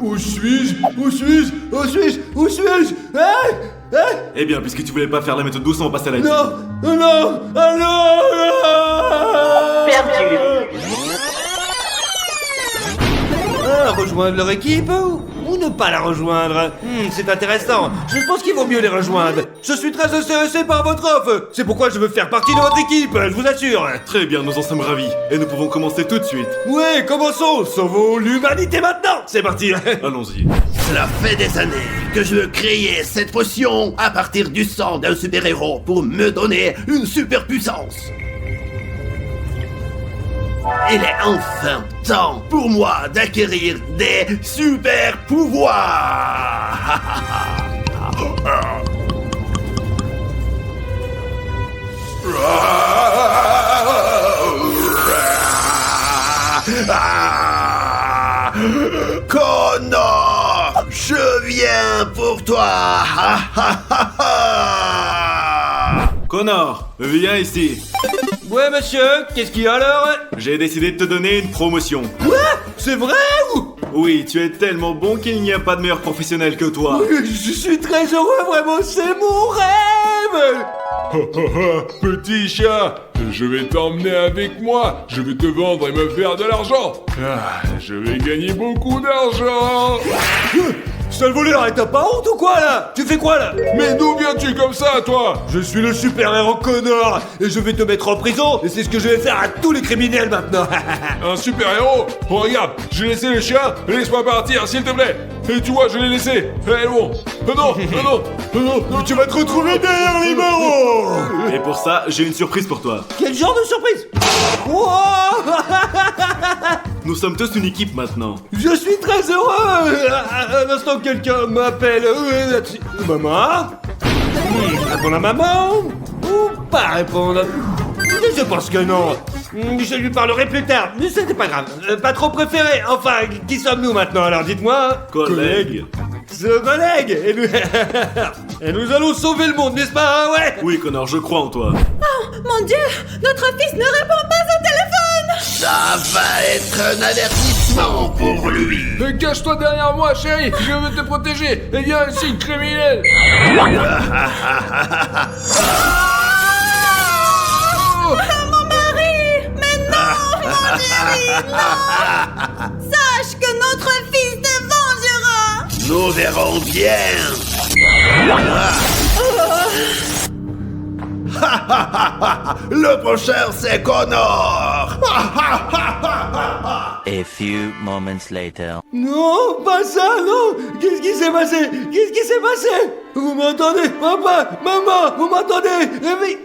Où suis-je? Hein? Eh bien, puisque tu voulais pas faire la méthode douce, on passe à la Non! Perdu. Rejoindre leur équipe ou ne pas la rejoindre? C'est intéressant. Je pense qu'il vaut mieux les rejoindre. Je suis très intéressé par votre offre. C'est pourquoi je veux faire partie de votre équipe, je vous assure. Très bien, nous en sommes ravis. Et nous pouvons commencer tout de suite. Ouais, commençons. Sauvons l'humanité maintenant. C'est parti. Allons-y. Cela fait des années que je veux créer cette potion à partir du sang d'un super-héros pour me donner une super puissance. Il est enfin temps pour moi d'acquérir des super pouvoirs. Connor, je viens pour toi. Connor, viens ici. Ouais, monsieur, qu'est-ce qu'il y a alors? J'ai décidé de te donner une promotion. Quoi? C'est vrai ou? Oui, tu es tellement bon qu'il n'y a pas de meilleur professionnel que toi. Je suis très heureux, vraiment, c'est mon rêve. Petit chat, je vais t'emmener avec moi. Je vais te vendre et me faire de l'argent. Je vais gagner beaucoup d'argent. Sale voleur, et t'as pas honte ou quoi là? Tu fais quoi là? Mais d'où viens-tu comme ça, toi? Je suis le super-héros Connor et je vais te mettre en prison et c'est ce que je vais faire à tous les criminels maintenant. Un super-héros? Oh, regarde, j'ai laissé le chien. Laisse-moi partir, s'il te plaît. Et tu vois, je l'ai laissé. Eh bon. Non, tu vas te retrouver derrière les barreaux. Et pour ça, j'ai une surprise pour toi. Quel genre de surprise? Wow. Nous sommes tous une équipe maintenant. Je suis très heureux. Un instant, quelqu'un m'appelle. Maman? Répondre à maman ou pas répondre? Je pense que non. Je lui parlerai plus tard, mais c'était pas grave. Patron préféré, enfin, qui sommes-nous maintenant alors, dites-moi. Collègue. Ce collègue et nous allons sauver le monde, n'est-ce pas, hein, ouais? Oui, Connor, je crois en toi. Mon Dieu, notre fils ne répond pas au téléphone. Ça va être un avertissement pour lui. Cache-toi derrière moi, chérie, je veux te protéger. Il y a un signe criminel. Mon mari! Mais non, mon chéri, non! Sache que notre fils te vengera! Nous verrons bien. Le prochain, c'est Connor. A few moments later. Non, pas ça, non. Qu'est-ce qui s'est passé? Qu'est-ce qui s'est passé? Vous m'entendez? Papa, maman, vous m'entendez? Mais...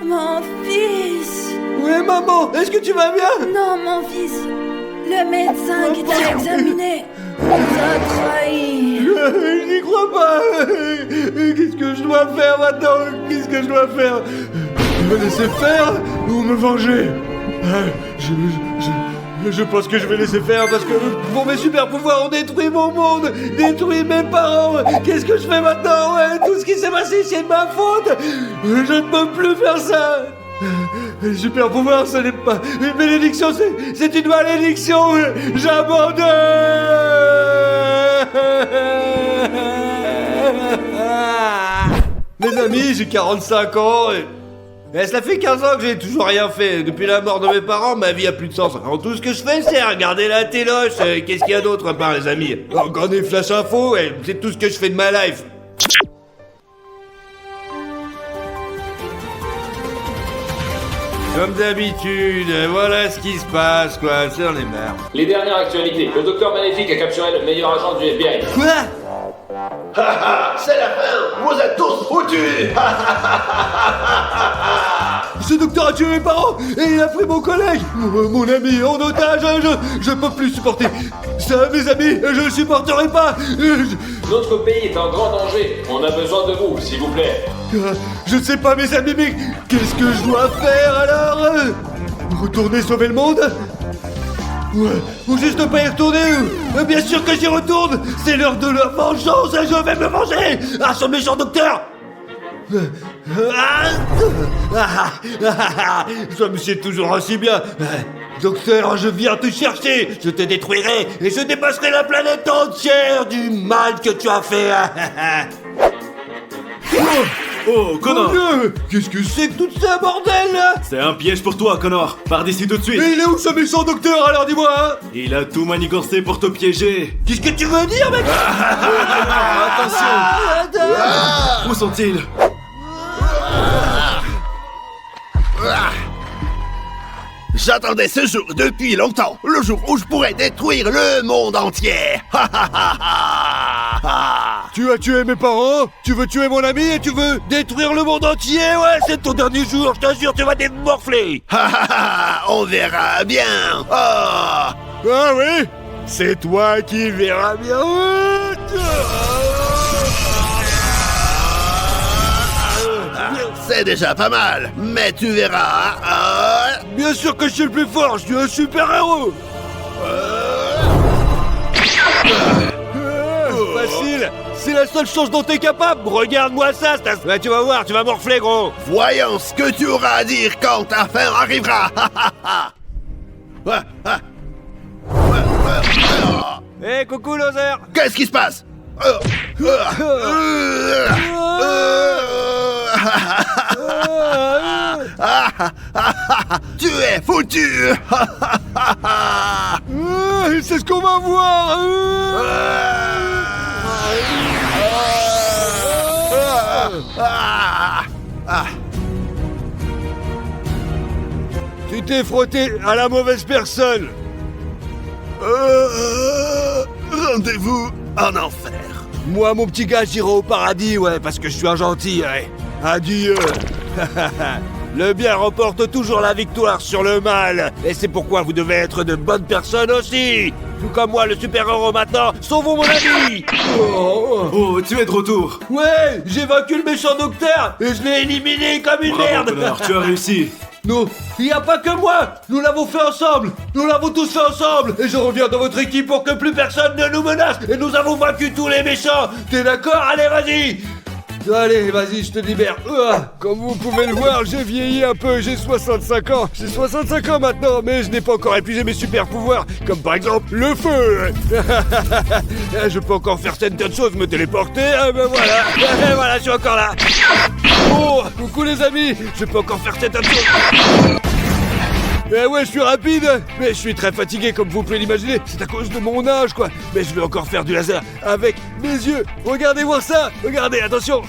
Mon fils! Oui, maman, est-ce que tu vas bien? Non, mon fils! Le médecin qui t'a examiné nous a trahis! Je n'y crois pas. Qu'est-ce que je dois faire maintenant? Qu'est-ce que je dois faire? Me laisser faire ou me venger? Je pense que je vais laisser faire parce que pour mes super pouvoirs ont détruit mon monde, détruit mes parents. Qu'est-ce que je fais maintenant? Ouais, tout ce qui s'est passé, c'est de ma faute. Je ne peux plus faire ça. Les super pouvoirs, ce n'est pas une bénédiction, c'est une malédiction. J'abandonne. Mes amis, j'ai 45 ans et cela fait 15 ans que j'ai toujours rien fait. Depuis la mort de mes parents, ma vie a plus de sens. Alors tout ce que je fais, c'est regarder la téloche. Qu'est-ce qu'il y a d'autre à part les amis? Regarder Flash Info, et c'est tout ce que je fais de ma life. Comme d'habitude, voilà ce qui se passe, quoi. J'en ai marre. Les dernières actualités. Le docteur Maléfique a capturé le meilleur agent du FBI. Quoi? C'est la fin. Vous êtes tous foutus. Ce docteur a tué mes parents et il a pris mon collègue, mon ami en otage. Je peux plus supporter ça, mes amis. Je ne supporterai pas. Notre pays est en grand danger. On a besoin de vous, s'il vous plaît. Je ne sais pas, mes amis, mais qu'est-ce que je dois faire alors? Retourner sauver le monde? Ou juste ne pas y retourner? Bien sûr que j'y retourne. C'est l'heure de la vengeance et je vais me venger. Ah, ce méchant docteur. Ça me sied toujours aussi bien. Docteur, je viens te chercher. Je te détruirai et je dépasserai la planète entière du mal que tu as fait. Oh, Connor! Qu'est-ce que c'est que tout ça, bordel, là? C'est un piège pour toi, Connor. Pars d'ici tout de suite. Mais il est où ce méchant docteur, alors dis-moi, hein? Il a tout manigancé pour te piéger. Qu'est-ce que tu veux dire, mec? Attention! Où sont-ils? J'attendais ce jour depuis longtemps, le jour où je pourrais détruire le monde entier. Tu as tué mes parents, tu veux tuer mon ami et tu veux détruire le monde entier? Ouais, c'est ton dernier jour, je t'assure, tu vas démorfler. On verra bien. Ah oui? C'est toi qui verras bien. C'est déjà pas mal, mais tu verras. Bien sûr que je suis le plus fort, je suis un super-héros. Facile, c'est la seule chose dont t'es capable. Regarde-moi ça, ouais, tu vas voir, tu vas morfler, gros. Voyons ce que tu auras à dire quand ta fin arrivera. Hé, coucou, loser. Qu'est-ce qui se passe? Tu es foutu. C'est ce qu'on va voir. Tu t'es frotté à la mauvaise personne. Rendez-vous en enfer. Moi, mon petit gars, j'irai au paradis, ouais, parce que je suis un gentil, ouais. Adieu. Le bien remporte toujours la victoire sur le mal. Et c'est pourquoi vous devez être de bonnes personnes aussi. Tout comme moi, le super-héros maintenant. Sauvons mon ami. Oh, tu es de retour. Ouais, j'ai vaincu le méchant docteur et je l'ai éliminé comme une merde. Connor, tu as réussi. Non, il n'y a pas que moi. Nous l'avons fait ensemble. Nous l'avons tous fait ensemble. Et je reviens dans votre équipe pour que plus personne ne nous menace. Et nous avons vaincu tous les méchants. T'es d'accord? Allez, vas-y. Allez, vas-y, je te libère. Comme vous pouvez le voir, j'ai vieilli un peu, j'ai 65 ans. J'ai 65 ans maintenant, mais je n'ai pas encore épuisé mes super pouvoirs, comme par exemple le feu. Je peux encore faire certaines choses, me téléporter, ben voilà. Voilà, je suis encore là. Oh, coucou les amis, je peux encore faire certaines choses. Ouais, je suis rapide, mais je suis très fatigué comme vous pouvez l'imaginer. C'est à cause de mon âge, quoi. Mais je vais encore faire du laser avec mes yeux. Regardez voir ça. Regardez, attention.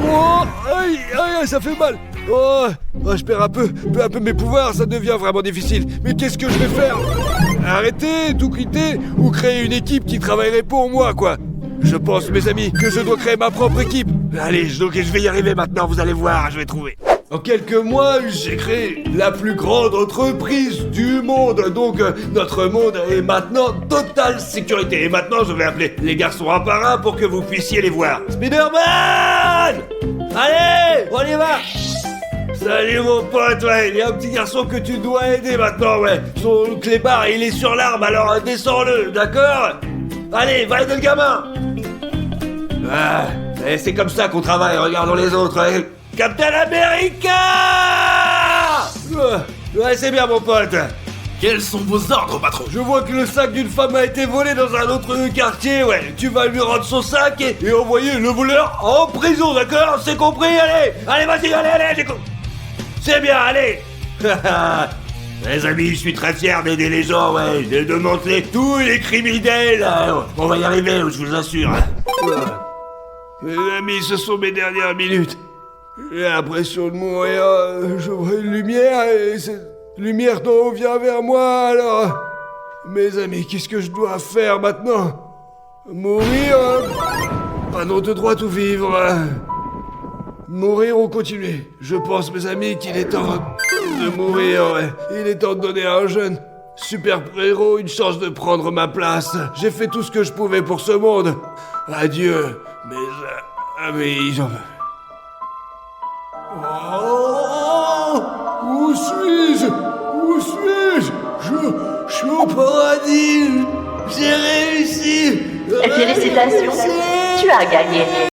Oh, aïe, ça fait mal. Oh, je perds peu à peu mes pouvoirs, ça devient vraiment difficile. Mais qu'est-ce que je vais faire? Arrêter, tout quitter ou créer une équipe qui travaillerait pour moi, quoi. Je pense, mes amis, que je dois créer ma propre équipe. Allez, je vais y arriver maintenant, vous allez voir, je vais trouver. En quelques mois, j'ai créé la plus grande entreprise du monde. Donc, notre monde est maintenant totale sécurité. Et maintenant, je vais appeler les garçons un par un pour que vous puissiez les voir. Spider-Man! Allez, on y va! Salut mon pote, ouais, il y a un petit garçon que tu dois aider maintenant, ouais. Son clébard, il est sur l'arme, alors descends-le, d'accord? Allez, va aider le gamin! Et c'est comme ça qu'on travaille, regardons les autres, ouais. Captain America! Ouais, c'est bien mon pote. Quels sont vos ordres, patron? Je vois que le sac d'une femme a été volé dans un autre quartier, ouais. Tu vas lui rendre son sac et envoyer le voleur en prison, d'accord? C'est compris? Allez, vas-y, allez, j'ai compris. C'est bien, allez. Les amis, je suis très fier d'aider les gens, ouais. De démanteler tous les criminels. On va y arriver, je vous assure. Mes amis, ce sont mes dernières minutes. J'ai l'impression de mourir, je vois une lumière et cette lumière d'en haut vient vers moi, alors... Mes amis, qu'est-ce que je dois faire maintenant? Mourir? Pas de droit ou vivre? Mourir ou continuer? Je pense, mes amis, qu'il est temps de mourir, ouais. Il est temps de donner à un jeune super-héros une chance de prendre ma place. J'ai fait tout ce que je pouvais pour ce monde. Adieu, mes amis. Oh, où suis-je? Je suis au paradis. J'ai réussi. Félicitations, tu as gagné.